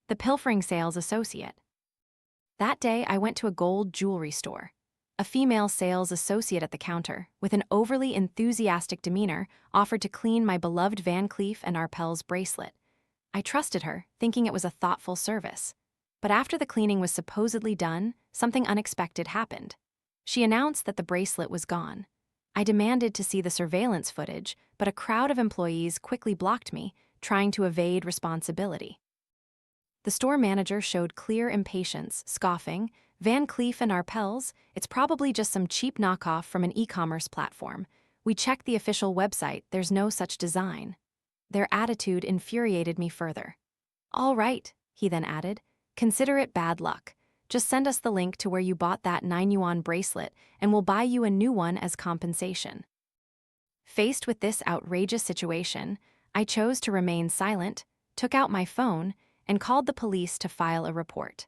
the pilfering sales associate. That day, I went to a gold jewelry store. A female sales associate at the counter, with an overly enthusiastic demeanor, offered to clean my beloved Van Cleef and Arpels bracelet. I trusted her, thinking it was a thoughtful service. But after the cleaning was supposedly done, something unexpected happened. She announced that the bracelet was gone. I demanded to see the surveillance footage, but a crowd of employees quickly blocked me, trying to evade responsibility. The store manager showed clear impatience, scoffing, "Van Cleef and Arpels? It's probably just some cheap knockoff from an e-commerce platform. We checked the official website, there's no such design." Their attitude infuriated me further. "All right," he then added, "consider it bad luck. Just send us the link to where you bought that 9 yuan bracelet and we'll buy you a new one as compensation." Faced with this outrageous situation, I chose to remain silent, took out my phone, and called the police to file a report.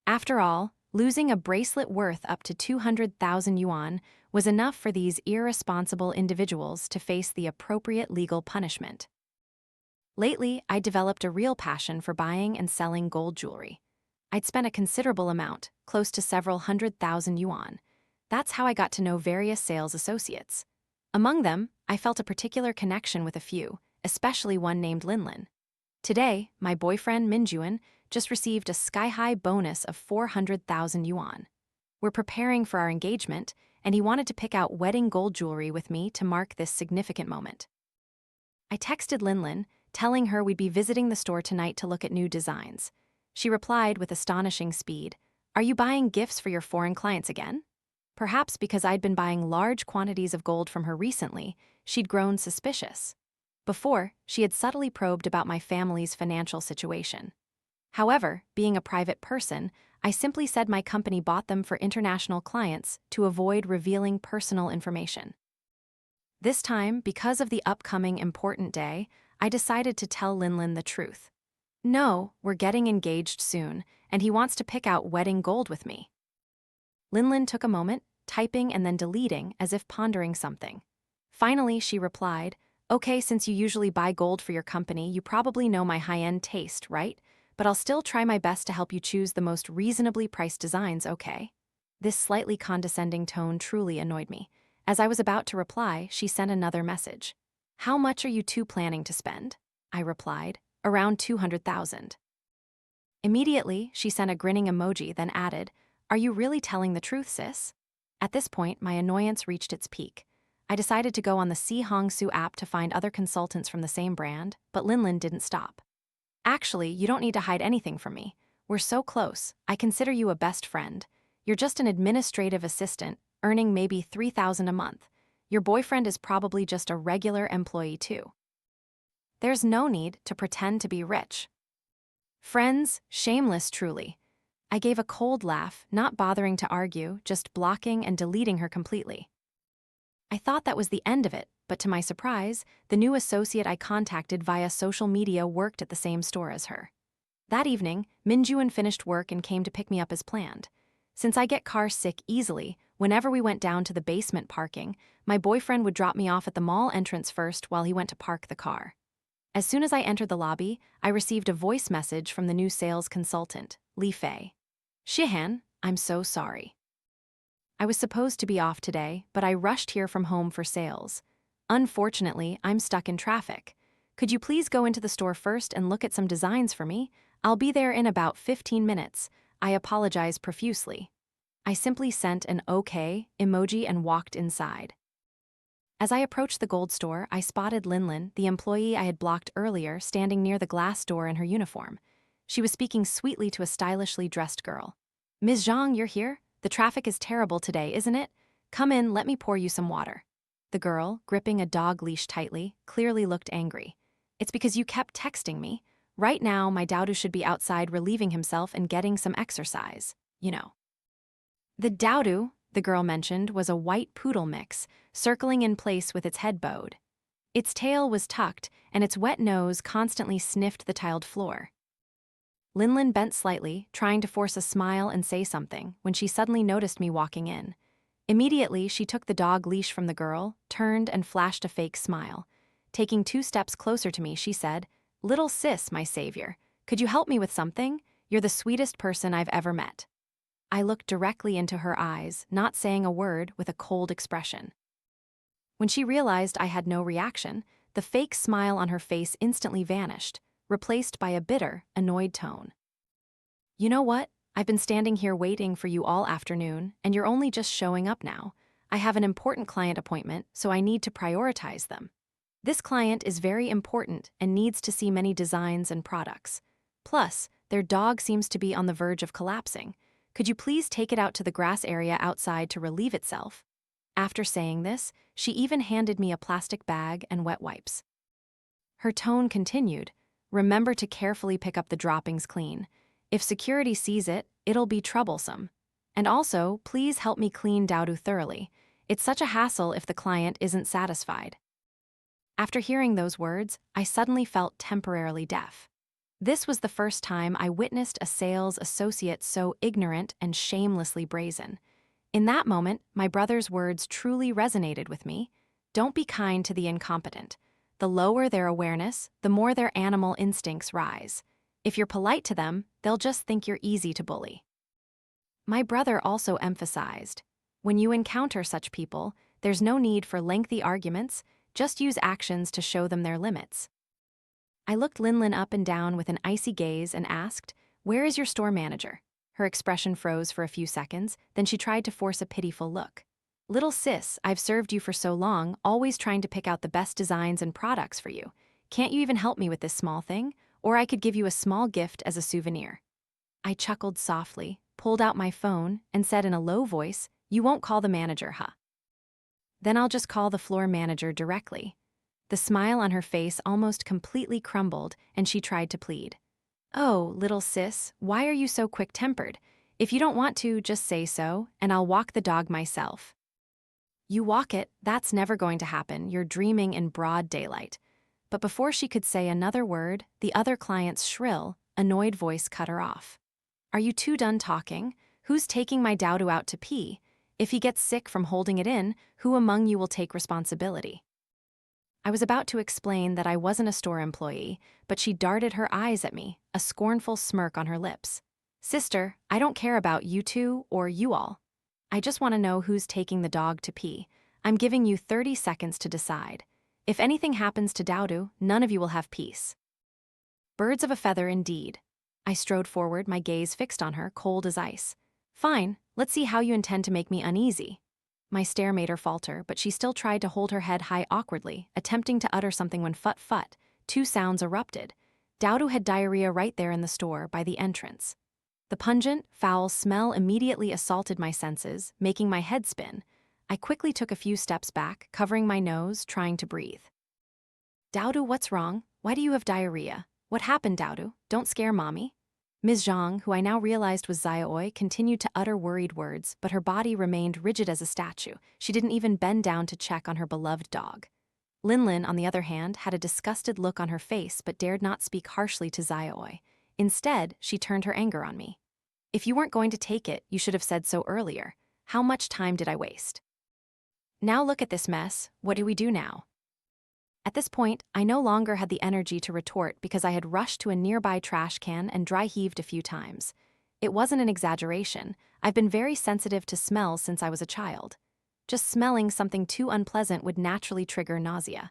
After all, losing a bracelet worth up to 200,000 yuan was enough for these irresponsible individuals to face the appropriate legal punishment. Lately, I developed a real passion for buying and selling gold jewelry. I'd spent a considerable amount, close to several 100,000 yuan. That's how I got to know various sales associates. Among them, I felt a particular connection with a few, especially one named Linlin. Today, my boyfriend Minjuan just received a sky-high bonus of 400,000 yuan. We're preparing for our engagement, and he wanted to pick out wedding gold jewelry with me to mark this significant moment. I texted Linlin, telling her we'd be visiting the store tonight to look at new designs. She replied with astonishing speed, "Are you buying gifts for your foreign clients again?" Perhaps because I'd been buying large quantities of gold from her recently, she'd grown suspicious. Before, she had subtly probed about my family's financial situation. However, being a private person, I simply said my company bought them for international clients to avoid revealing personal information. This time, because of the upcoming important day, I decided to tell Linlin the truth. "No, we're getting engaged soon, and he wants to pick out wedding gold with me." Linlin took a moment, typing and then deleting as if pondering something. Finally, she replied, "Okay, since you usually buy gold for your company, you probably know my high-end taste, right? But I'll still try my best to help you choose the most reasonably priced designs, okay?" This slightly condescending tone truly annoyed me. As I was about to reply, she sent another message. "How much are you two planning to spend?" I replied, "Around 200,000. Immediately, she sent a grinning emoji, then added, "Are you really telling the truth, sis?" At this point, my annoyance reached its peak. I decided to go on the Si Hongsu app to find other consultants from the same brand, but Linlin didn't stop. "Actually, you don't need to hide anything from me. We're so close, I consider you a best friend. You're just an administrative assistant, earning maybe 3,000 a month. Your boyfriend is probably just a regular employee too. There's no need to pretend to be rich." Friends, shameless truly. I gave a cold laugh, not bothering to argue, just blocking and deleting her completely. I thought that was the end of it, but to my surprise, the new associate I contacted via social media worked at the same store as her. That evening, Minjuan finished work and came to pick me up as planned. Since I get car sick easily, whenever we went down to the basement parking, my boyfriend would drop me off at the mall entrance first while he went to park the car. As soon as I entered the lobby, I received a voice message from the new sales consultant, Li Fei. "Shihan, I'm so sorry. I was supposed to be off today, but I rushed here from home for sales. Unfortunately, I'm stuck in traffic. Could you please go into the store first and look at some designs for me? I'll be there in about 15 minutes. I apologize profusely." I simply sent an "okay" emoji and walked inside. As I approached the gold store, I spotted Linlin, the employee I had blocked earlier, standing near the glass door in her uniform. She was speaking sweetly to a stylishly dressed girl. "Ms. Zhang, you're here? The traffic is terrible today, isn't it? Come in, let me pour you some water." The girl, gripping a dog leash tightly, clearly looked angry. "It's because you kept texting me. Right now, my Daodu should be outside relieving himself and getting some exercise, you know." The Daodu, the girl mentioned, was a white poodle mix, circling in place with its head bowed. Its tail was tucked, and its wet nose constantly sniffed the tiled floor. Linlin bent slightly, trying to force a smile and say something, when she suddenly noticed me walking in. Immediately, she took the dog leash from the girl, turned and flashed a fake smile. Taking 2 steps closer to me, she said, "Little sis, my savior. Could you help me with something? You're the sweetest person I've ever met." I looked directly into her eyes, not saying a word, with a cold expression. When she realized I had no reaction, the fake smile on her face instantly vanished, replaced by a bitter, annoyed tone. "You know what? I've been standing here waiting for you all afternoon, and you're only just showing up now. I have an important client appointment, so I need to prioritize them. This client is very important and needs to see many designs and products. Plus, their dog seems to be on the verge of collapsing. Could you please take it out to the grass area outside to relieve itself?" After saying this, she even handed me a plastic bag and wet wipes. Her tone continued, "Remember to carefully pick up the droppings clean. If security sees it, it'll be troublesome. And also, please help me clean Dowdu thoroughly. It's such a hassle if the client isn't satisfied." After hearing those words, I suddenly felt temporarily deaf. This was the first time I witnessed a sales associate so ignorant and shamelessly brazen. In that moment, my brother's words truly resonated with me. Don't be kind to the incompetent. The lower their awareness, the more their animal instincts rise. If you're polite to them, they'll just think you're easy to bully. My brother also emphasized, when you encounter such people, there's no need for lengthy arguments, just use actions to show them their limits. I looked Linlin up and down with an icy gaze and asked, "Where is your store manager?" Her expression froze for a few seconds, then she tried to force a pitiful look. "Little sis, I've served you for so long, always trying to pick out the best designs and products for you. Can't you even help me with this small thing? Or I could give you a small gift as a souvenir." I chuckled softly, pulled out my phone, and said in a low voice, "You won't call the manager, huh?" "Then I'll just call the floor manager directly." The smile on her face almost completely crumbled, and she tried to plead. "Oh, little sis, why are you so quick-tempered? If you don't want to, just say so, and I'll walk the dog myself." "You walk it, that's never going to happen, you're dreaming in broad daylight." But before she could say another word, the other client's shrill, annoyed voice cut her off. "Are you two done talking? Who's taking my Dowdu out to pee? If he gets sick from holding it in, who among you will take responsibility?" I was about to explain that I wasn't a store employee, but she darted her eyes at me, a scornful smirk on her lips. "Sister, I don't care about you two or you all. I just want to know who's taking the dog to pee. I'm giving you 30 seconds to decide. If anything happens to Dowdu, none of you will have peace." Birds of a feather indeed. I strode forward, my gaze fixed on her, cold as ice. "Fine, let's see how you intend to make me uneasy." My stare made her falter, but she still tried to hold her head high awkwardly, attempting to utter something when fut-fut, two sounds erupted. Dowdu had diarrhea right there in the store, by the entrance. The pungent, foul smell immediately assaulted my senses, making my head spin. I quickly took a few steps back, covering my nose, trying to breathe. "Dowdu, what's wrong? Why do you have diarrhea? What happened, Dowdu? Don't scare mommy." Ms. Zhang, who I now realized was Xiaoi, continued to utter worried words, but her body remained rigid as a statue. She didn't even bend down to check on her beloved dog. Linlin, on the other hand, had a disgusted look on her face but dared not speak harshly to Xiaoi. Instead, she turned her anger on me. "If you weren't going to take it, you should have said so earlier. How much time did I waste? Now look at this mess. What do we do now?" At this point, I no longer had the energy to retort because I had rushed to a nearby trash can and dry-heaved a few times. It wasn't an exaggeration. I've been very sensitive to smells since I was a child. Just smelling something too unpleasant would naturally trigger nausea.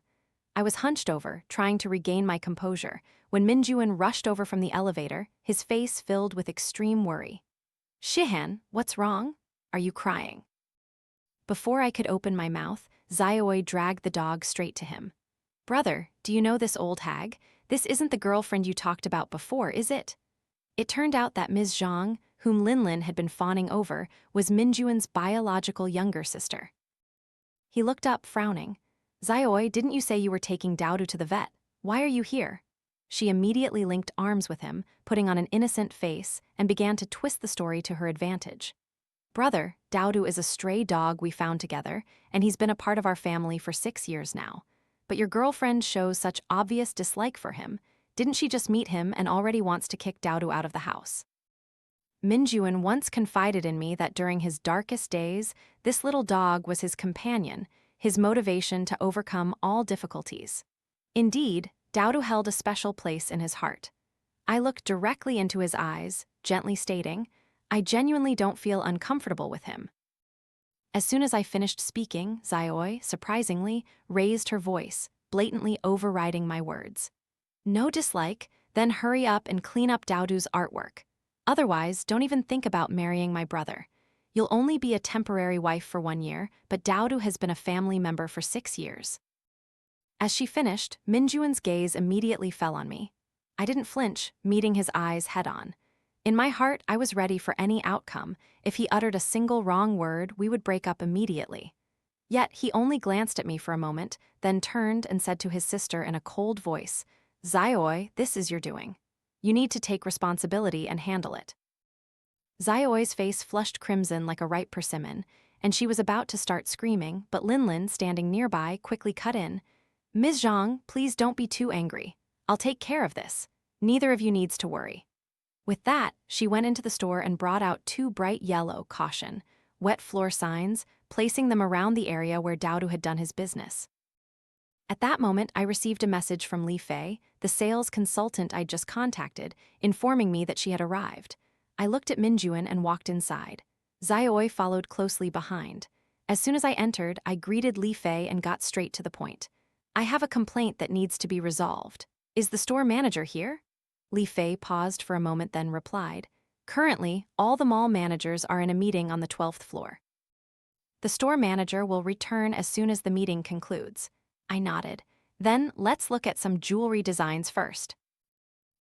I was hunched over, trying to regain my composure, when Minjuan rushed over from the elevator, his face filled with extreme worry. "Shihan, what's wrong? Are you crying?" Before I could open my mouth, Xiaoi dragged the dog straight to him. "Brother, do you know this old hag? This isn't the girlfriend you talked about before, is it?" It turned out that Ms. Zhang, whom Linlin had been fawning over, was Minjuan's biological younger sister. He looked up, frowning. "Xiaoi, didn't you say you were taking Dowdu to the vet? Why are you here?" She immediately linked arms with him, putting on an innocent face, and began to twist the story to her advantage. "Brother, Dowdu is a stray dog we found together, and he's been a part of our family for 6 years now. But your girlfriend shows such obvious dislike for him. Didn't she just meet him and already wants to kick Dowdu out of the house?" Minjuan once confided in me that during his darkest days, this little dog was his companion, his motivation to overcome all difficulties. Indeed, Dowdu held a special place in his heart. I looked directly into his eyes, gently stating, I genuinely don't feel uncomfortable with him. As soon as I finished speaking, Zayoi, surprisingly, raised her voice, blatantly overriding my words. No dislike, then hurry up and clean up Daodu's artwork. Otherwise, don't even think about marrying my brother. You'll only be a temporary wife for 1 year, but Daodu has been a family member for 6 years. As she finished, Minjuan's gaze immediately fell on me. I didn't flinch, meeting his eyes head-on. In my heart, I was ready for any outcome. If he uttered a single wrong word, we would break up immediately. Yet he only glanced at me for a moment, then turned and said to his sister in a cold voice, Zayoi, this is your doing. You need to take responsibility and handle it. Zayoi's face flushed crimson like a ripe persimmon, and she was about to start screaming, but Linlin, standing nearby, quickly cut in. Ms. Zhang, please don't be too angry. I'll take care of this. Neither of you needs to worry. With that, she went into the store and brought out 2 bright yellow caution, wet floor signs, placing them around the area where Daodu had done his business. At that moment, I received a message from Li Fei, the sales consultant I'd just contacted, informing me that she had arrived. I looked at Minjuan and walked inside. Zayoi followed closely behind. As soon as I entered, I greeted Li Fei and got straight to the point. I have a complaint that needs to be resolved. Is the store manager here? Li Fei paused for a moment, then replied, Currently, all the mall managers are in a meeting on the 12th floor. The store manager will return as soon as the meeting concludes. I nodded. Then, let's look at some jewelry designs first.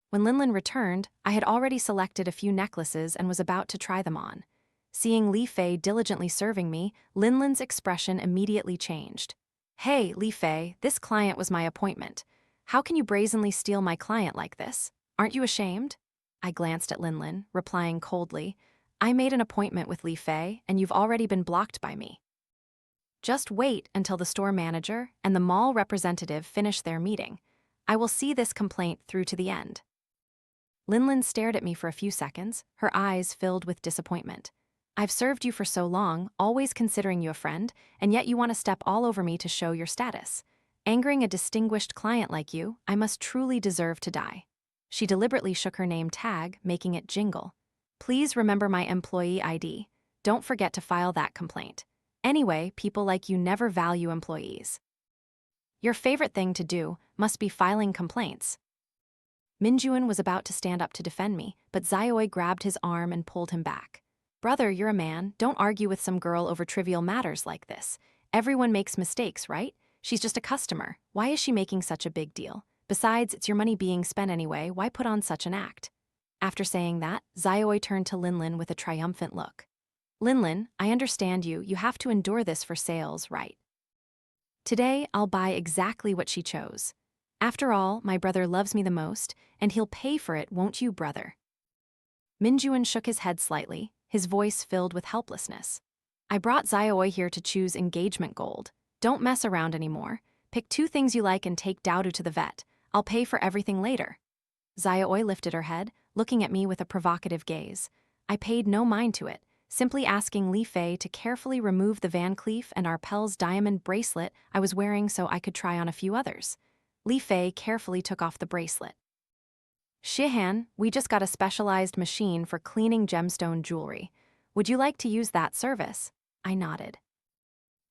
When Linlin returned, I had already selected a few necklaces and was about to try them on. Seeing Li Fei diligently serving me, Linlin's expression immediately changed. Hey, Li Fei, this client was my appointment. How can you brazenly steal my client like this? Aren't you ashamed? I glanced at Linlin, replying coldly, I made an appointment with Li Fei, and you've already been blocked by me. Just wait until the store manager and the mall representative finish their meeting. I will see this complaint through to the end. Linlin stared at me for a few seconds, her eyes filled with disappointment. I've served you for so long, always considering you a friend, and yet you want to step all over me to show your status. Angering a distinguished client like you, I must truly deserve to die. She deliberately shook her name tag, making it jingle. Please remember my employee ID. Don't forget to file that complaint. Anyway, people like you never value employees. Your favorite thing to do must be filing complaints. Minjuan was about to stand up to defend me, but Zayoi grabbed his arm and pulled him back. Brother, you're a man. Don't argue with some girl over trivial matters like this. Everyone makes mistakes, right? She's just a customer. Why is she making such a big deal? Besides, it's your money being spent anyway. Why put on such an act? After saying that, Zayoi turned to Linlin with a triumphant look. Linlin, I understand you. You have to endure this for sales, right? Today, I'll buy exactly what she chose. After all, my brother loves me the most, and he'll pay for it, won't you, brother? Minjuan shook his head slightly, his voice filled with helplessness. I brought Zayoi here to choose engagement gold. Don't mess around anymore. Pick 2 things you like and take Daodu to the vet. I'll pay for everything later. Zayoi lifted her head, looking at me with a provocative gaze. I paid no mind to it, simply asking Li Fei to carefully remove the Van Cleef and Arpels diamond bracelet I was wearing so I could try on a few others. Li Fei carefully took off the bracelet. Shihan, we just got a specialized machine for cleaning gemstone jewelry. Would you like to use that service? I nodded.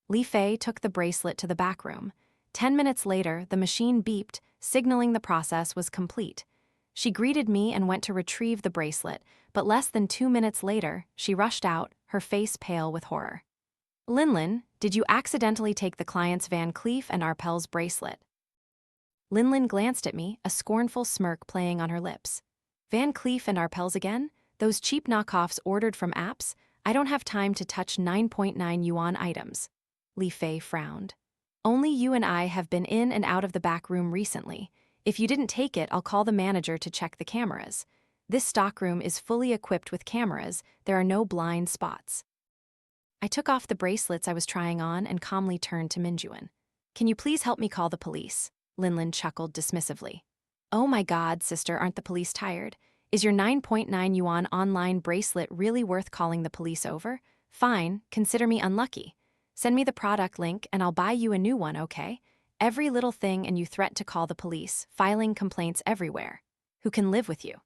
Li Fei took the bracelet to the back room. 10 minutes later, the machine beeped, signaling the process was complete. She greeted me and went to retrieve the bracelet, but less than 2 minutes later, she rushed out, her face pale with horror. Linlin, did you accidentally take the client's Van Cleef and Arpels bracelet? Linlin glanced at me, a scornful smirk playing on her lips. Van Cleef and Arpels again? Those cheap knockoffs ordered from apps? I don't have time to touch 9.9 yuan items. Li Fei frowned. Only you and I have been in and out of the back room recently. If you didn't take it, I'll call the manager to check the cameras. This stockroom is fully equipped with cameras. There are no blind spots. I took off the bracelets I was trying on and calmly turned to Minjuan. Can you please help me call the police? Linlin chuckled dismissively. Oh my God, sister, aren't the police tired? Is your 9.9 yuan online bracelet really worth calling the police over? Fine, consider me unlucky. Send me the product link and I'll buy you a new one, okay? Every little thing and you threat to call the police, filing complaints everywhere. Who can live with you?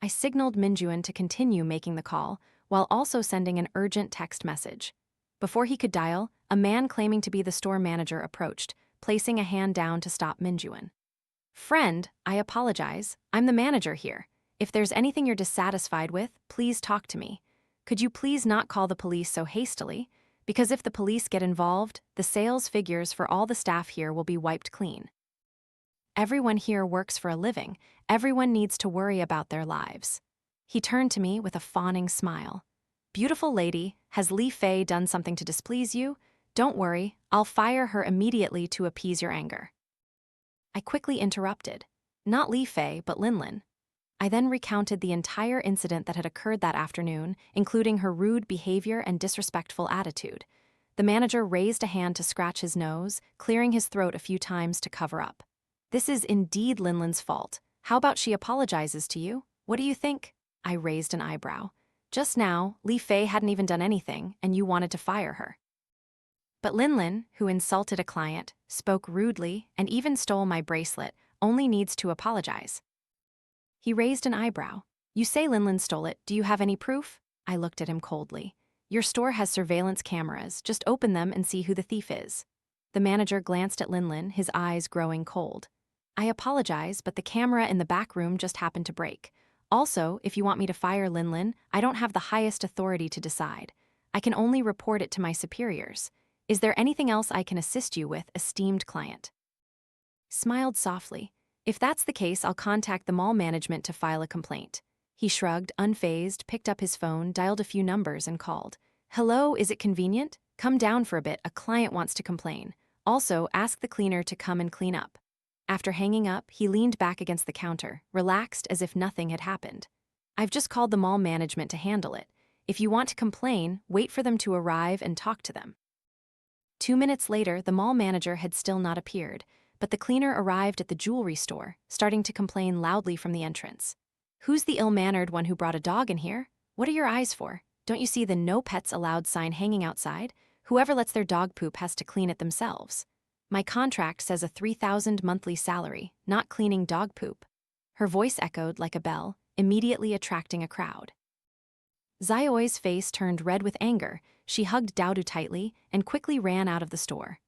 I signaled Minjuan to continue making the call, while also sending an urgent text message. Before he could dial, a man claiming to be the store manager approached, placing a hand down to stop Minjuan. "Friend, I apologize. I'm the manager here. If there's anything you're dissatisfied with, please talk to me. Could you please not call the police so hastily? Because if the police get involved, the sales figures for all the staff here will be wiped clean. Everyone here works for a living. Everyone needs to worry about their lives." He turned to me with a fawning smile. "Beautiful lady, has Li Fei done something to displease you? Don't worry, I'll fire her immediately to appease your anger." I quickly interrupted. Not Li Fei, but Linlin. I then recounted the entire incident that had occurred that afternoon, including her rude behavior and disrespectful attitude. The manager raised a hand to scratch his nose, clearing his throat a few times to cover up. "This is indeed Linlin's fault. How about she apologizes to you? What do you think?" I raised an eyebrow. "Just now, Li Fei hadn't even done anything, and you wanted to fire her." But Linlin, who insulted a client, spoke rudely, and even stole my bracelet, only needs to apologize. He raised an eyebrow. "You say Linlin stole it. Do you have any proof?" I looked at him coldly. "Your store has surveillance cameras. Just open them and see who the thief is." The manager glanced at Linlin, his eyes growing cold. "I apologize, but the camera in the back room just happened to break. Also, if you want me to fire Linlin, I don't have the highest authority to decide. I can only report it to my superiors. Is there anything else I can assist you with, esteemed client?" Smiled softly. "If that's the case, I'll contact the mall management to file a complaint." He shrugged, unfazed, picked up his phone, dialed a few numbers, and called. "Hello, is it convenient? Come down for a bit, a client wants to complain. Also, ask the cleaner to come and clean up." After hanging up, he leaned back against the counter, relaxed as if nothing had happened. "I've just called the mall management to handle it. If you want to complain, wait for them to arrive and talk to them." 2 minutes later, the mall manager had still not appeared, but the cleaner arrived at the jewelry store, starting to complain loudly from the entrance. "Who's the ill-mannered one who brought a dog in here? What are your eyes for? Don't you see the no pets allowed sign hanging outside? Whoever lets their dog poop has to clean it themselves. My contract says a 3,000 monthly salary, not cleaning dog poop." Her voice echoed like a bell, immediately attracting a crowd. Xiaoi's face turned red with anger. She hugged Daodu tightly and quickly ran out of the store.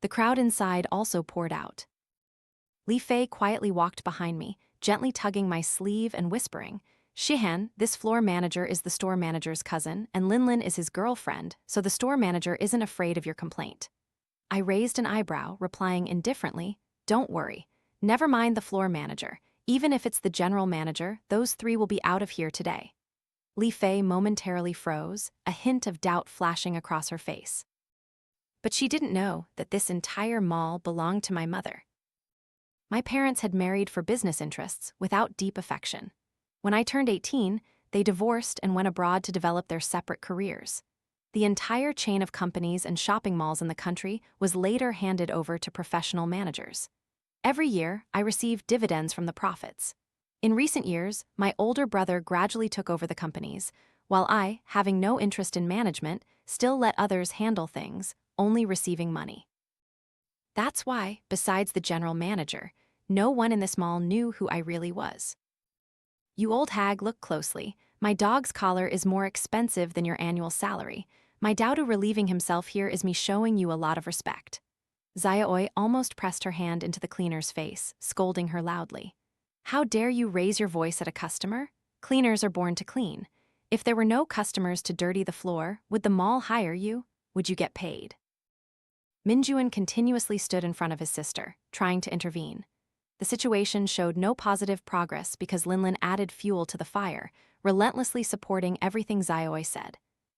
The crowd inside also poured out. Li Fei quietly walked behind me, gently tugging my sleeve and whispering, "Shihan, this floor manager is the store manager's cousin, and Linlin is his girlfriend, so the store manager isn't afraid of your complaint." I raised an eyebrow, replying indifferently, "Don't worry. Never mind the floor manager. Even if it's the general manager, those three will be out of here today." Li Fei momentarily froze, a hint of doubt flashing across her face. But she didn't know that this entire mall belonged to my mother. My parents had married for business interests without deep affection. When I turned 18, they divorced and went abroad to develop their separate careers. The entire chain of companies and shopping malls in the country was later handed over to professional managers. Every year, I received dividends from the profits. In recent years, my older brother gradually took over the companies, while I, having no interest in management, still let others handle things, only receiving money. That's why, besides the general manager, no one in this mall knew who I really was. "You old hag, look closely. My dog's collar is more expensive than your annual salary. My Daodu relieving himself here is me showing you a lot of respect." Xiaoi almost pressed her hand into the cleaner's face, scolding her loudly. "How dare you raise your voice at a customer? Cleaners are born to clean. If there were no customers to dirty the floor, would the mall hire you? Would you get paid?" Minjuan continuously stood in front of his sister, trying to intervene. The situation showed no positive progress because Linlin added fuel to the fire, relentlessly supporting everything Xiaoi said.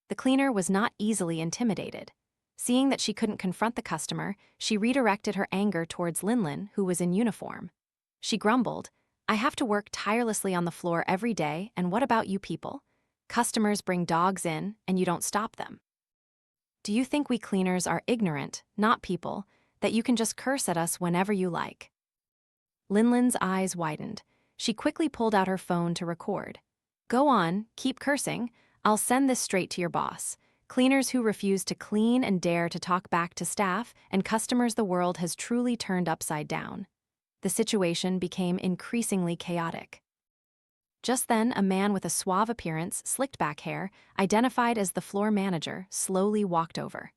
The cleaner was not easily intimidated. Seeing that she couldn't confront the customer, she redirected her anger towards Linlin, who was in uniform. She grumbled, "I have to work tirelessly on the floor every day, and what about you people? Customers bring dogs in, and you don't stop them. Do you think we cleaners are ignorant, not people, that you can just curse at us whenever you like?" Linlin's eyes widened. She quickly pulled out her phone to record. "Go on, keep cursing. I'll send this straight to your boss. Cleaners who refuse to clean and dare to talk back to staff and customers the world has truly turned upside down." The situation became increasingly chaotic. Just then, a man with a suave appearance, slicked back hair, identified as the floor manager, slowly walked over.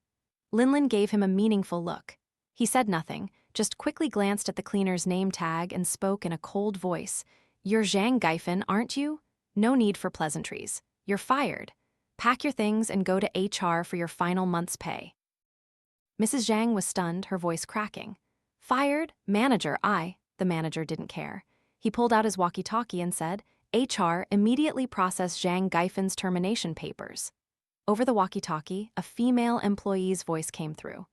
Linlin gave him a meaningful look. He said nothing, just quickly glanced at the cleaner's name tag and spoke in a cold voice. "You're Zhang Gaifan, aren't you? No need for pleasantries. You're fired. Pack your things and go to HR for your final month's pay." Mrs. Zhang was stunned, her voice cracking. "Fired? Manager, The manager didn't care. He pulled out his walkie-talkie and said, "HR, immediately process Zhang Gaifan's termination papers." Over the walkie-talkie, a female employee's voice came through.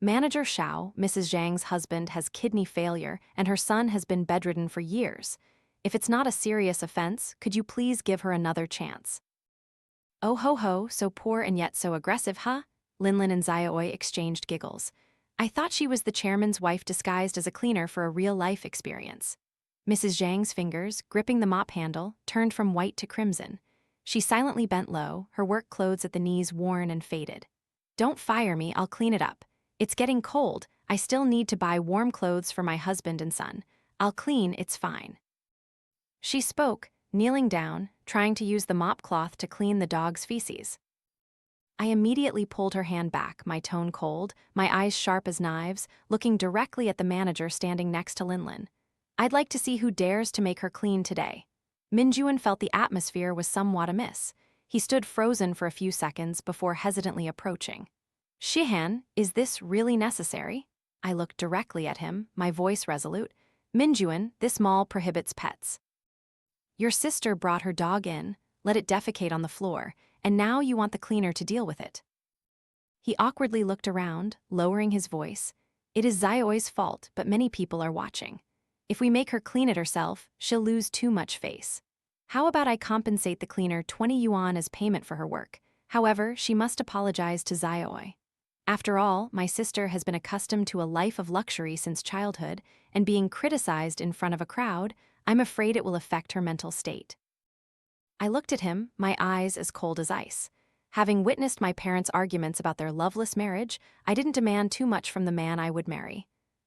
"Manager Xiao, Mrs. Zhang's husband, has kidney failure and her son has been bedridden for years. If it's not a serious offense, could you please give her another chance?" "Oh ho ho, so poor and yet so aggressive, huh?" Linlin and Xiaoi exchanged giggles. "I thought she was the chairman's wife disguised as a cleaner for a real-life experience." Mrs. Zhang's fingers, gripping the mop handle, turned from white to crimson. She silently bent low, her work clothes at the knees worn and faded. "Don't fire me, I'll clean it up. It's getting cold, I still need to buy warm clothes for my husband and son. I'll clean, it's fine." She spoke, kneeling down, trying to use the mop cloth to clean the dog's feces. I immediately pulled her hand back, my tone cold, my eyes sharp as knives, looking directly at the manager standing next to Linlin. "I'd like to see who dares to make her clean today." Minjuan felt the atmosphere was somewhat amiss. He stood frozen for a few seconds before hesitantly approaching. "Shihan, is this really necessary?" I looked directly at him, my voice resolute. "Minjuan, this mall prohibits pets. Your sister brought her dog in, let it defecate on the floor, and now you want the cleaner to deal with it." He awkwardly looked around, lowering his voice. "It is Xiaoi's fault, but many people are watching. If we make her clean it herself, she'll lose too much face. How about I compensate the cleaner 20 yuan as payment for her work? However, she must apologize to Xiaoi. After all, my sister has been accustomed to a life of luxury since childhood, and being criticized in front of a crowd, I'm afraid it will affect her mental state." I looked at him, my eyes as cold as ice. Having witnessed my parents' arguments about their loveless marriage, I didn't demand too much from the man I would marry.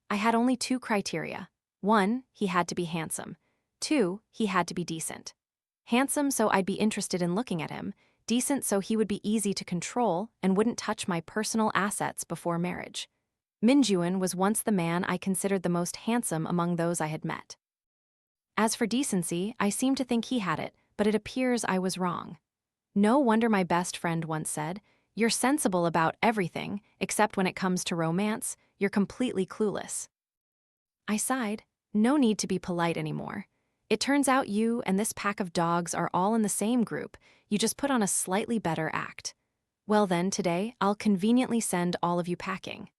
I had only 2 criteria. 1, he had to be handsome. 2, he had to be decent. Handsome so I'd be interested in looking at him, decent so he would be easy to control and wouldn't touch my personal assets before marriage. Minjuan was once the man I considered the most handsome among those I had met. As for decency, I seemed to think he had it, but it appears I was wrong. No wonder my best friend once said, "You're sensible about everything, except when it comes to romance, you're completely clueless." I sighed. No need to be polite anymore. It turns out you and this pack of dogs are all in the same group, you just put on a slightly better act. Well then, today, I'll conveniently send all of you packing.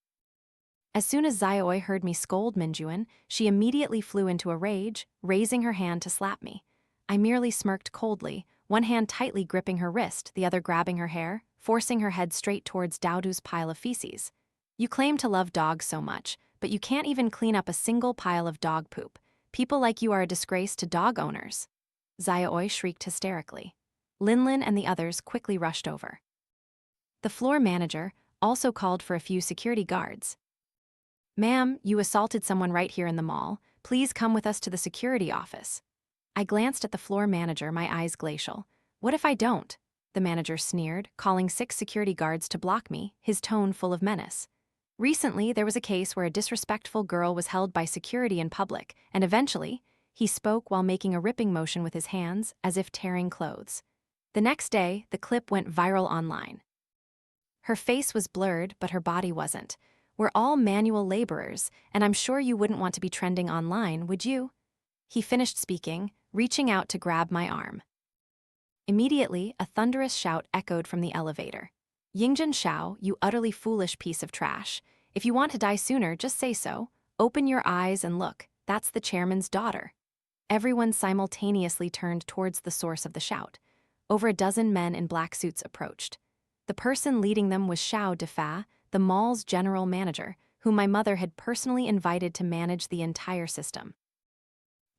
As soon as Xiaoi heard me scold Minjuan, she immediately flew into a rage, raising her hand to slap me. I merely smirked coldly, one hand tightly gripping her wrist, the other grabbing her hair, forcing her head straight towards Daodu's pile of feces. "You claim to love dogs so much, but you can't even clean up a single pile of dog poop. People like you are a disgrace to dog owners." Xiaoi shrieked hysterically. Linlin and the others quickly rushed over. The floor manager also called for a few security guards. "Ma'am, you assaulted someone right here in the mall. Please come with us to the security office." I glanced at the floor manager, my eyes glacial. "What if I don't?" The manager sneered, calling 6 security guards to block me, his tone full of menace. Recently, there was a case where a disrespectful girl was held by security in public, and eventually, he spoke while making a ripping motion with his hands, as if tearing clothes. The next day, the clip went viral online. Her face was blurred, but her body wasn't. We're all manual laborers, and I'm sure you wouldn't want to be trending online, would you? He finished speaking, reaching out to grab my arm. Immediately, a thunderous shout echoed from the elevator. "Yingjun Xiao, you utterly foolish piece of trash. If you want to die sooner, just say so. Open your eyes and look, that's the chairman's daughter." Everyone simultaneously turned towards the source of the shout. Over a dozen men in black suits approached. The person leading them was Xiao Defa, the mall's general manager, whom my mother had personally invited to manage the entire system.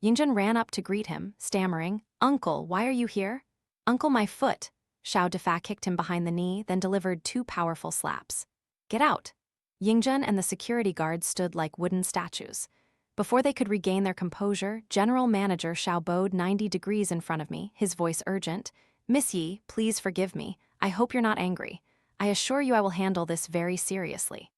Yingjun ran up to greet him, stammering, "Uncle, why are you here?" "Uncle, my foot." Xiao Defa kicked him behind the knee, then delivered 2 powerful slaps. "Get out." Yingjun and the security guards stood like wooden statues. Before they could regain their composure, General Manager Xiao bowed 90 degrees in front of me, his voice urgent. "Miss Yi, please forgive me. I hope you're not angry. I assure you I will handle this very seriously."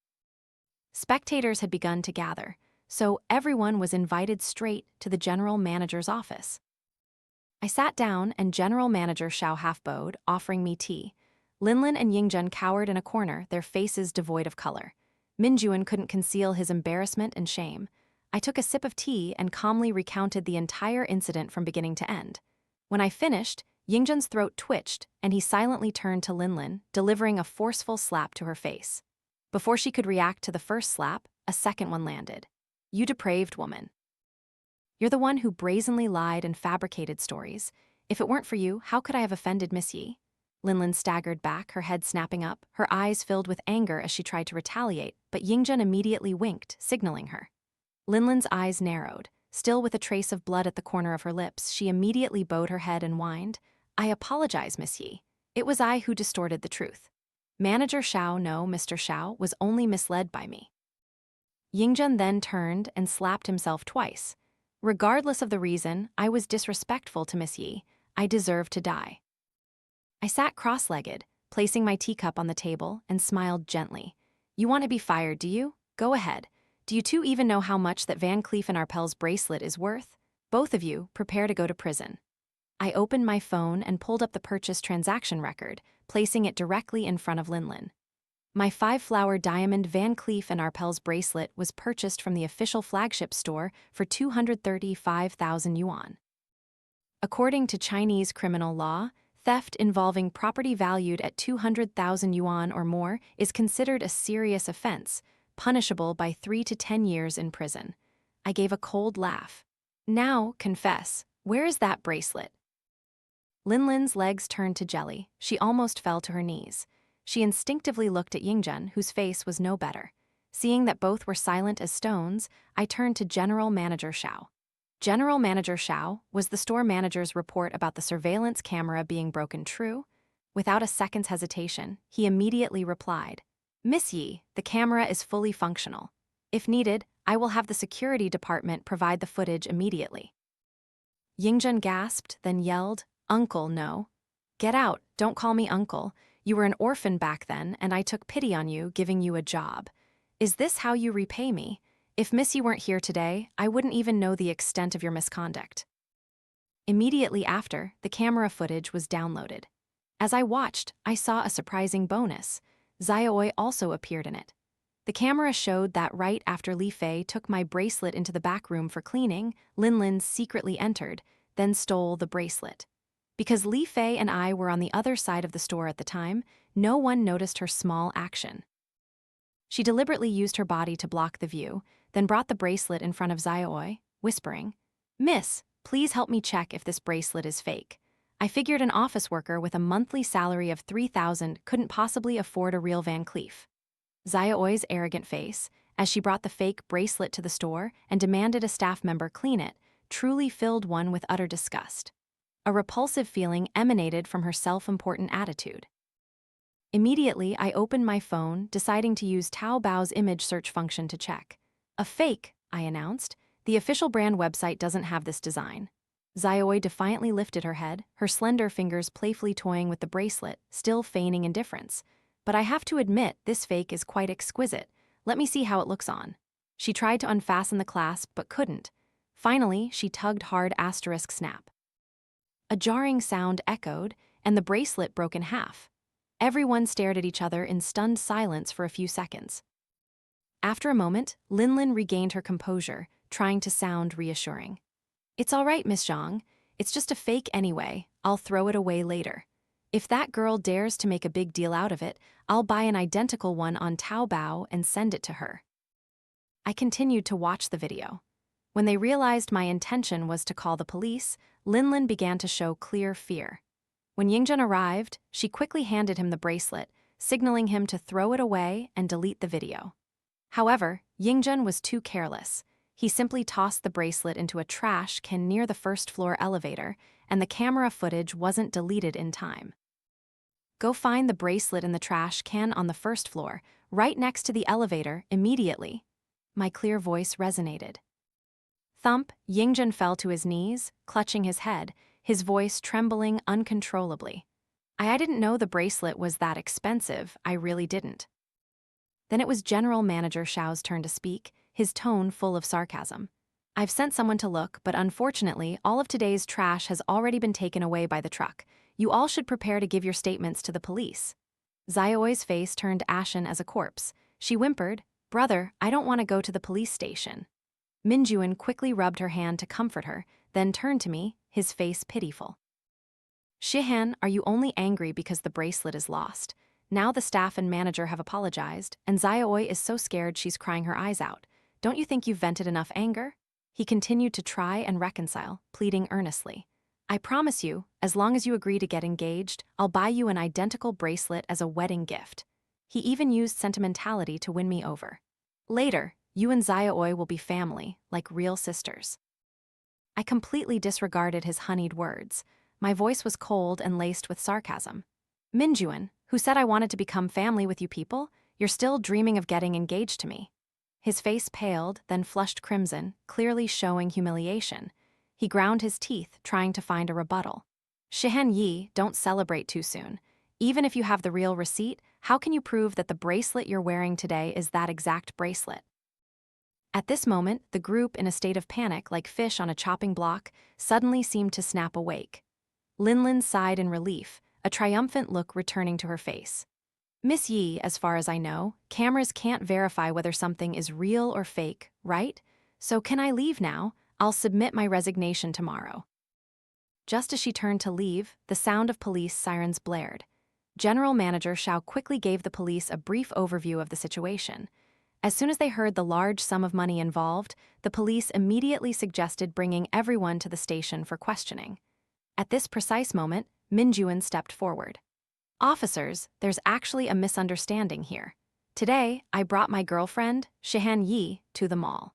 Spectators had begun to gather, so everyone was invited straight to the General Manager's office. I sat down and General Manager Xiao half-bowed, offering me tea. Linlin and Yingjun cowered in a corner, their faces devoid of color. Minjuan couldn't conceal his embarrassment and shame. I took a sip of tea and calmly recounted the entire incident from beginning to end. When I finished, Yingjun's throat twitched, and he silently turned to Linlin, delivering a forceful slap to her face. Before she could react to the first slap, a second one landed. "You depraved woman. You're the one who brazenly lied and fabricated stories. If it weren't for you, how could I have offended Miss Yi?" Linlin staggered back, her head snapping up, her eyes filled with anger as she tried to retaliate, but Yingjun immediately winked, signaling her. Linlin's eyes narrowed. Still with a trace of blood at the corner of her lips, she immediately bowed her head and whined, "I apologize, Miss Yi. It was I who distorted the truth. Manager Xiao, no, Mr. Xiao, was only misled by me." Yingjun then turned and slapped himself twice. "Regardless of the reason, I was disrespectful to Miss Yi. I deserve to die." I sat cross-legged, placing my teacup on the table, and smiled gently. "You want to be fired, do you? Go ahead. Do you two even know how much that Van Cleef Arpels bracelet is worth? Both of you, prepare to go to prison." I opened my phone and pulled up the purchase transaction record, placing it directly in front of Linlin. My 5-flower diamond Van Cleef Arpels bracelet was purchased from the official flagship store for 235,000 yuan. According to Chinese criminal law, theft involving property valued at 200,000 yuan or more is considered a serious offense, punishable by 3 to 10 years in prison. I gave a cold laugh. "Now, confess, where is that bracelet?" Linlin's legs turned to jelly. She almost fell to her knees. She instinctively looked at Yingjun, whose face was no better. Seeing that both were silent as stones, I turned to General Manager Xiao. "General Manager Xiao, was the store manager's report about the surveillance camera being broken true?" Without a second's hesitation, he immediately replied, "Miss Yi, the camera is fully functional. If needed, I will have the security department provide the footage immediately." Yingjun gasped, then yelled, "Uncle, no. Get out, don't call me uncle. You were an orphan back then, and I took pity on you, giving you a job. Is this how you repay me? If Miss Yi weren't here today, I wouldn't even know the extent of your misconduct." Immediately after, the camera footage was downloaded. As I watched, I saw a surprising bonus. Xiaoi also appeared in it. The camera showed that right after Li Fei took my bracelet into the back room for cleaning, Linlin secretly entered, then stole the bracelet. Because Li Fei and I were on the other side of the store at the time, no one noticed her small action. She deliberately used her body to block the view, then brought the bracelet in front of Xiaoi, whispering, "Miss, please help me check if this bracelet is fake. I figured an office worker with a monthly salary of 3,000 couldn't possibly afford a real Van Cleef." Xiaoi's arrogant face, as she brought the fake bracelet to the store and demanded a staff member clean it, truly filled one with utter disgust. A repulsive feeling emanated from her self-important attitude. Immediately, I opened my phone, deciding to use Taobao's image search function to check. "A fake," I announced. "The official brand website doesn't have this design." Xiaoi defiantly lifted her head, her slender fingers playfully toying with the bracelet, still feigning indifference. "But I have to admit, this fake is quite exquisite. Let me see how it looks on." She tried to unfasten the clasp, but couldn't. Finally, she tugged hard *snap. A jarring sound echoed, and the bracelet broke in half. Everyone stared at each other in stunned silence for a few seconds. After a moment, Linlin regained her composure, trying to sound reassuring. "It's all right, Miss Zhang. It's just a fake anyway. I'll throw it away later. If that girl dares to make a big deal out of it, I'll buy an identical one on Taobao and send it to her." I continued to watch the video. When they realized my intention was to call the police, Linlin began to show clear fear. When Yingjun arrived, she quickly handed him the bracelet, signaling him to throw it away and delete the video. However, Yingjun was too careless. He simply tossed the bracelet into a trash can near the first-floor elevator, and the camera footage wasn't deleted in time. "Go find the bracelet in the trash can on the first floor, right next to the elevator, immediately." My clear voice resonated. Thump, Yingjun fell to his knees, clutching his head, his voice trembling uncontrollably. I didn't know the bracelet was that expensive, I really didn't. Then it was General Manager Xiao's turn to speak, his tone full of sarcasm. I've sent someone to look, but unfortunately, all of today's trash has already been taken away by the truck. You all should prepare to give your statements to the police. Xiaoi's face turned ashen as a corpse. She whimpered, "Brother, I don't want to go to the police station." Minjuan quickly rubbed her hand to comfort her, then turned to me, his face pitiful. "Shihan, are you only angry because the bracelet is lost? Now the staff and manager have apologized, and Xiaoi is so scared she's crying her eyes out. Don't you think you've vented enough anger?" He continued to try and reconcile, pleading earnestly. "I promise you, as long as you agree to get engaged, I'll buy you an identical bracelet as a wedding gift." He even used sentimentality to win me over. "Later, you and Xiaoi will be family, like real sisters." I completely disregarded his honeyed words. My voice was cold and laced with sarcasm. "Minjuan, who said I wanted to become family with you people? You're still dreaming of getting engaged to me." His face paled, then flushed crimson, clearly showing humiliation. He ground his teeth, trying to find a rebuttal. "Shihan Yi, don't celebrate too soon. Even if you have the real receipt, how can you prove that the bracelet you're wearing today is that exact bracelet?" At this moment, the group, in a state of panic like fish on a chopping block, suddenly seemed to snap awake. Linlin sighed in relief, a triumphant look returning to her face. "Miss Yi, as far as I know, cameras can't verify whether something is real or fake, right? So can I leave now? I'll submit my resignation tomorrow." Just as she turned to leave, the sound of police sirens blared. General Manager Xiao quickly gave the police a brief overview of the situation. As soon as they heard the large sum of money involved, the police immediately suggested bringing everyone to the station for questioning. At this precise moment, Minjuan stepped forward. "Officers, there's actually a misunderstanding here. Today, I brought my girlfriend, Shihan Yi, to the mall.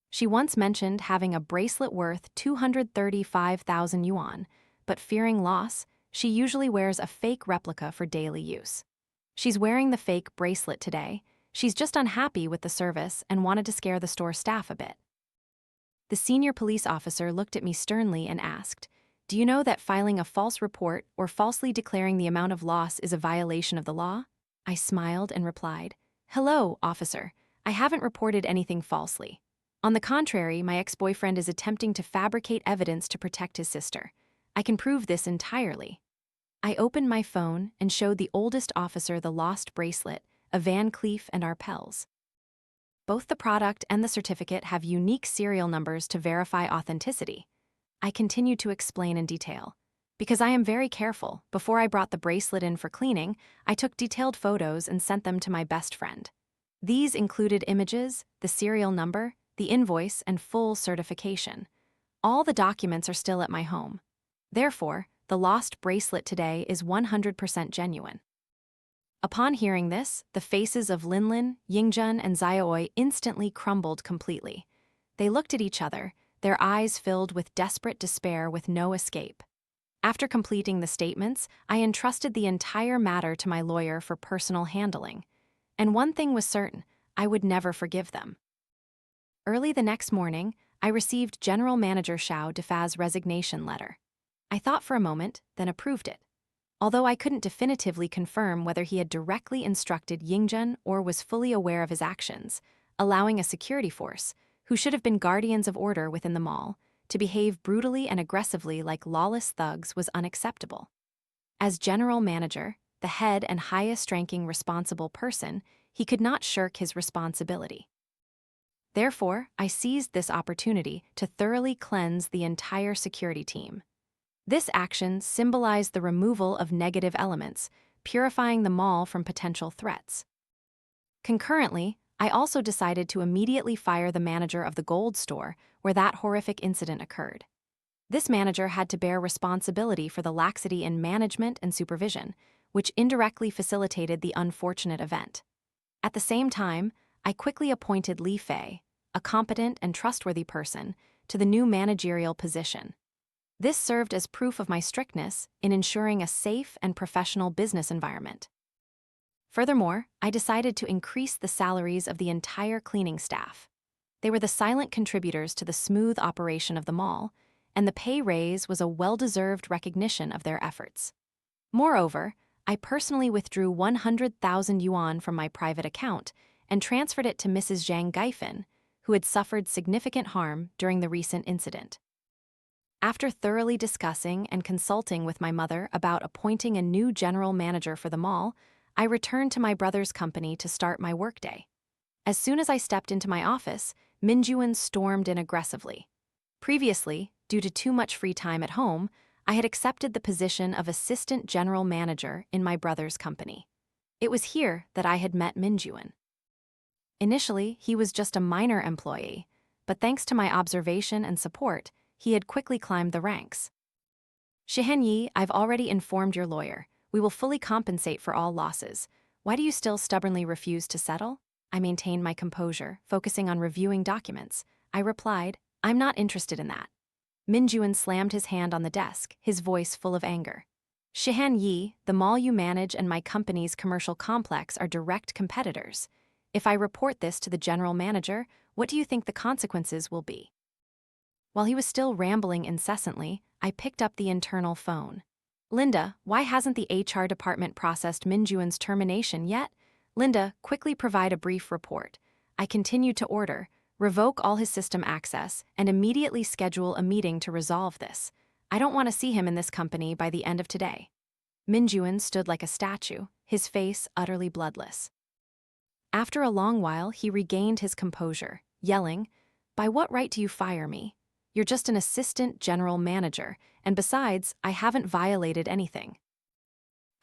She once mentioned having a bracelet worth 235,000 yuan, but fearing loss, she usually wears a fake replica for daily use. She's wearing the fake bracelet today. She's just unhappy with the service and wanted to scare the store staff a bit." The senior police officer looked at me sternly and asked, "Do you know that filing a false report or falsely declaring the amount of loss is a violation of the law?" I smiled and replied, "Hello, officer. I haven't reported anything falsely. On the contrary, my ex-boyfriend is attempting to fabricate evidence to protect his sister. I can prove this entirely." I opened my phone and showed the oldest officer the lost bracelet, a Van Cleef Arpels. Both the product and the certificate have unique serial numbers to verify authenticity. I continued to explain in detail. Because I am very careful, before I brought the bracelet in for cleaning, I took detailed photos and sent them to my best friend. These included images, the serial number, the invoice, and full certification. All the documents are still at my home. Therefore, the lost bracelet today is 100% genuine. Upon hearing this, the faces of Linlin, Yingjun, and Xiaoi instantly crumbled completely. They looked at each other, their eyes filled with desperate despair with no escape. After completing the statements, I entrusted the entire matter to my lawyer for personal handling. And one thing was certain, I would never forgive them. Early the next morning, I received General Manager Xiao Defa's resignation letter. I thought for a moment, then approved it. Although I couldn't definitively confirm whether he had directly instructed Yingjun or was fully aware of his actions, allowing a security force, who should have been guardians of order within the mall, to behave brutally and aggressively like lawless thugs was unacceptable. As general manager, the head and highest-ranking responsible person, he could not shirk his responsibility. Therefore, I seized this opportunity to thoroughly cleanse the entire security team. This action symbolized the removal of negative elements, purifying the mall from potential threats. Concurrently, I also decided to immediately fire the manager of the gold store where that horrific incident occurred. This manager had to bear responsibility for the laxity in management and supervision, which indirectly facilitated the unfortunate event. At the same time, I quickly appointed Li Fei, a competent and trustworthy person, to the new managerial position. This served as proof of my strictness in ensuring a safe and professional business environment. Furthermore, I decided to increase the salaries of the entire cleaning staff. They were the silent contributors to the smooth operation of the mall, and the pay raise was a well-deserved recognition of their efforts. Moreover, I personally withdrew 100,000 yuan from my private account and transferred it to Mrs. Zhang Gaifan, who had suffered significant harm during the recent incident. After thoroughly discussing and consulting with my mother about appointing a new general manager for the mall, I returned to my brother's company to start my workday. As soon as I stepped into my office, Minjuan stormed in aggressively. Previously, due to too much free time at home, I had accepted the position of assistant general manager in my brother's company. It was here that I had met Minjuan. Initially, he was just a minor employee, but thanks to my observation and support, he had quickly climbed the ranks. Shihen Yi, I've already informed your lawyer. We will fully compensate for all losses. Why do you still stubbornly refuse to settle? I maintained my composure, focusing on reviewing documents. I replied, I'm not interested in that. Minjuan slammed his hand on the desk, his voice full of anger. Shihan Yi, the mall you manage and my company's commercial complex are direct competitors. If I report this to the general manager, what do you think the consequences will be? While he was still rambling incessantly, I picked up the internal phone. Linda, why hasn't the HR department processed Minjuan's termination yet? Linda, quickly provide a brief report. I continued to order, revoke all his system access, and immediately schedule a meeting to resolve this. I don't want to see him in this company by the end of today. Minjuan stood like a statue, his face utterly bloodless. After a long while, he regained his composure, yelling, By what right do you fire me? You're just an assistant general manager, and besides, I haven't violated anything.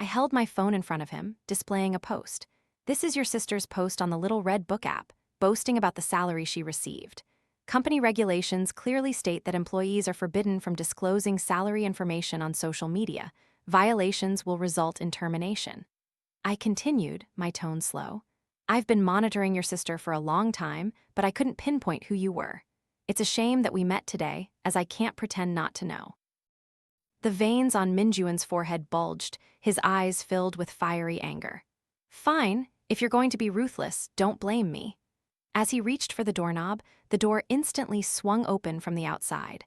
I held my phone in front of him, displaying a post. This is your sister's post on the little red book app, boasting about the salary she received. Company regulations clearly state that employees are forbidden from disclosing salary information on social media. Violations will result in termination. I continued, my tone slow. I've been monitoring your sister for a long time, but I couldn't pinpoint who you were. It's a shame that we met today, as I can't pretend not to know. The veins on Minjuan's forehead bulged, his eyes filled with fiery anger. Fine, if you're going to be ruthless, don't blame me. As he reached for the doorknob, the door instantly swung open from the outside.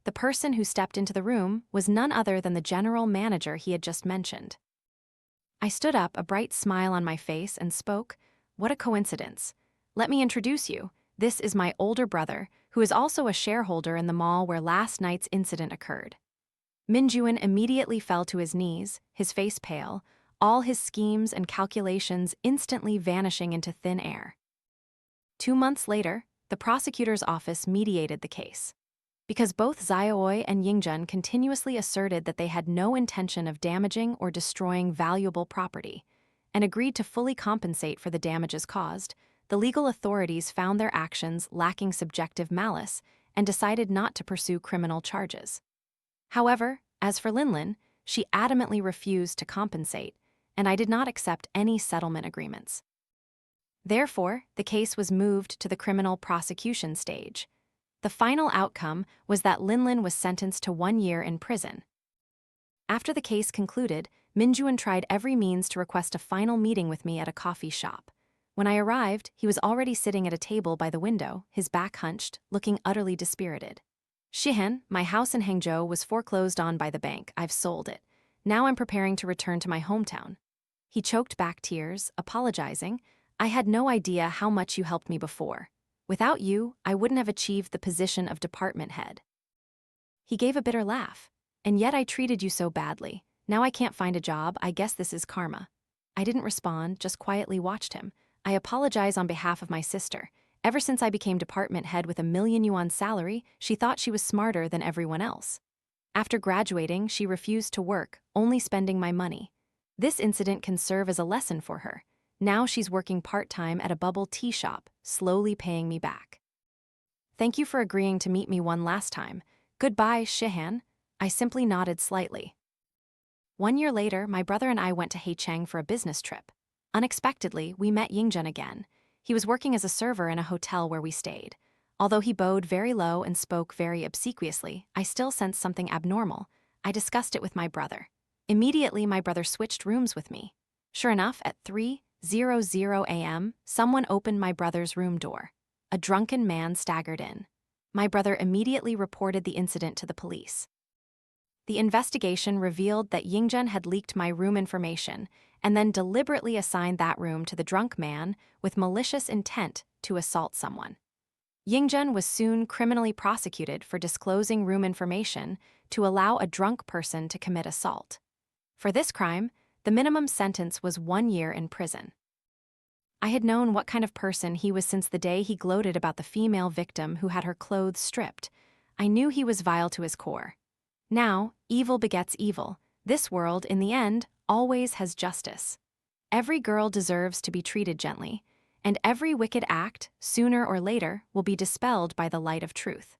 The person who stepped into the room was none other than the general manager he had just mentioned. I stood up, a bright smile on my face, and spoke, What a coincidence. Let me introduce you. This is my older brother, who is also a shareholder in the mall where last night's incident occurred. Minjuan immediately fell to his knees, his face pale, all his schemes and calculations instantly vanishing into thin air. 2 months later, the prosecutor's office mediated the case. Because both Xiaoi and Yingjun continuously asserted that they had no intention of damaging or destroying valuable property, and agreed to fully compensate for the damages caused, the legal authorities found their actions lacking subjective malice and decided not to pursue criminal charges. However, as for Linlin, she adamantly refused to compensate, and I did not accept any settlement agreements. Therefore, the case was moved to the criminal prosecution stage. The final outcome was that Linlin was sentenced to 1 year in prison. After the case concluded, Minjuan tried every means to request a final meeting with me at a coffee shop. When I arrived, he was already sitting at a table by the window, his back hunched, looking utterly dispirited. Shihen, my house in Hangzhou was foreclosed on by the bank. I've sold it. Now I'm preparing to return to my hometown. He choked back tears, apologizing. I had no idea how much you helped me before. Without you, I wouldn't have achieved the position of department head. He gave a bitter laugh. And yet I treated you so badly. Now I can't find a job. I guess this is karma. I didn't respond, just quietly watched him. I apologize on behalf of my sister. Ever since I became department head with a 1,000,000 yuan salary, she thought she was smarter than everyone else. After graduating, she refused to work, only spending my money. This incident can serve as a lesson for her. Now she's working part-time at a bubble tea shop, slowly paying me back. Thank you for agreeing to meet me one last time. Goodbye, Shihan. I simply nodded slightly. 1 year later, my brother and I went to Haicheng for a business trip. Unexpectedly, we met Yingjun again. He was working as a server in a hotel where we stayed. Although he bowed very low and spoke very obsequiously, I still sensed something abnormal. I discussed it with my brother. Immediately, my brother switched rooms with me. Sure enough, at 3:00 a.m., someone opened my brother's room door. a drunken man staggered in. My brother immediately reported the incident to the police. The investigation revealed that Yingjun had leaked my room information and then deliberately assigned that room to the drunk man with malicious intent to assault someone. Yingjun was soon criminally prosecuted for disclosing room information to allow a drunk person to commit assault. For this crime, the minimum sentence was 1 year in prison. I had known what kind of person he was since the day he gloated about the female victim who had her clothes stripped. I knew he was vile to his core. Now, evil begets evil. This world, in the end, always has justice. Every girl deserves to be treated gently, and every wicked act, sooner or later, will be dispelled by the light of truth.